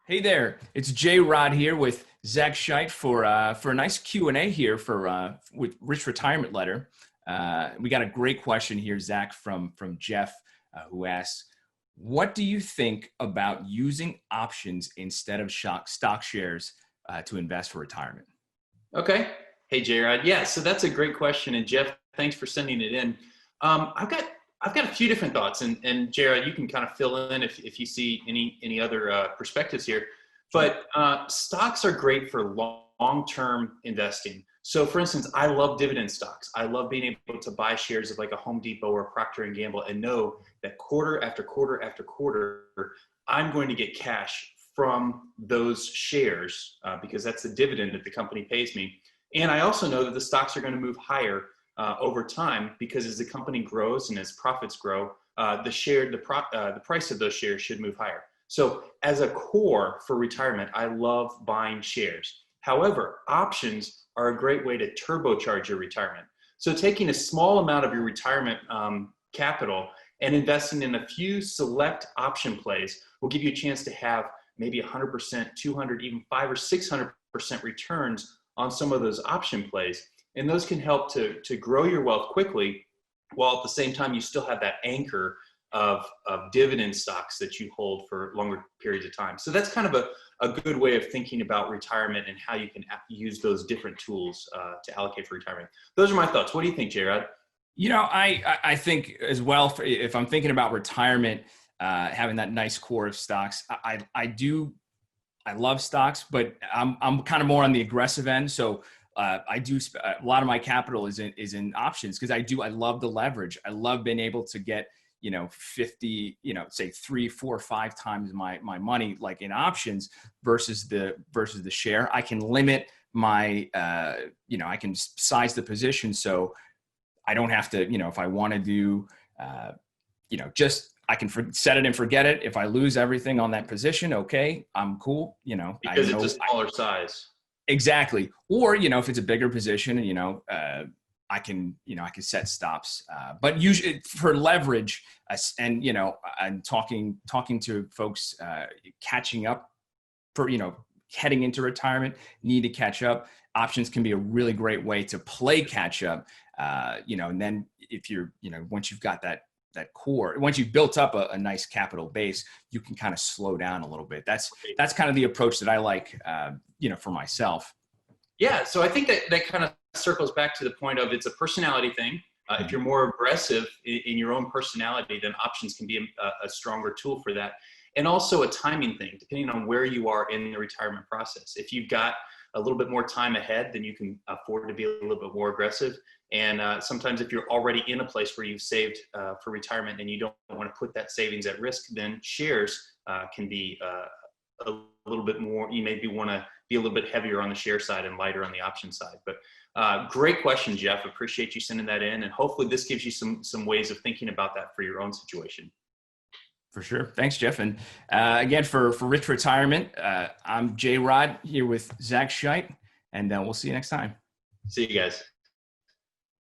Hey there, it's J Rod here with Zach Scheidt for a nice Q&A here for with Rich Retirement Letter. We got a great question here, Zach, from Jeff, who asks, "What do you think about using options instead of stock shares to invest for retirement?" Okay. Hey, J-Rod. Yeah, so that's a great question. And Jeff, thanks for sending it in. I've got a few different thoughts, and J-Rod, you can kind of fill in if you see any other perspectives here. Sure. But stocks are great for long-term investing. So, for instance, I love dividend stocks. I love being able to buy shares of like a Home Depot or Procter and Gamble and know that quarter after quarter after quarter, I'm going to get cash from those shares because that's the dividend that the company pays me. And I also know that the stocks are going to move higher over time because as the company grows and as profits grow, the price of those shares should move higher. So as a core for retirement, I love buying shares. However, options are a great way to turbocharge your retirement. So taking a small amount of your retirement capital and investing in a few select option plays will give you a chance to have maybe 100%, 200, even 500 or 600% returns on some of those option plays. And those can help to grow your wealth quickly, while at the same time you still have that anchor of dividend stocks that you hold for longer periods of time. So that's kind of a good way of thinking about retirement and how you can use those different tools to allocate for retirement. Those are my thoughts. What do you think, J-Rod? I think as well, if I'm thinking about retirement, having that nice core of stocks, I love stocks, but I'm kind of more on the aggressive end. So I do a lot of my capital is in options because I love the leverage. I love being able to get 50, say 3, 4, 5 times my money like in options versus the share. I can limit my I can size the position so I don't have to, if I want to do just I can set it and forget it. If I lose everything on that position, okay, I'm cool. Because it's a smaller size. Exactly. Or, if it's a bigger position, I can set stops. But usually for leverage, and I'm talking to folks catching up for heading into retirement, need to catch up. Options can be a really great way to play catch up. And then if you're once you've got that core, once you've built up a nice capital base, you can kind of slow down a little bit. That's kind of the approach that I like, for myself. Yeah. So I think that kind of circles back to the point of it's a personality thing. If you're more aggressive in your own personality, then options can be a stronger tool for that. And also a timing thing, depending on where you are in the retirement process. If you've got a little bit more time ahead, then you can afford to be a little bit more aggressive. And sometimes if you're already in a place where you've saved for retirement and you don't want to put that savings at risk, then shares can be a little bit more, you maybe want to be a little bit heavier on the share side and lighter on the option side. But great question, Jeff. Appreciate you sending that in. And hopefully this gives you some ways of thinking about that for your own situation. For sure. Thanks, Jeff. And again, for Rich Retirement, I'm J Rod here with Zach Scheidt, and we'll see you next time. See you guys.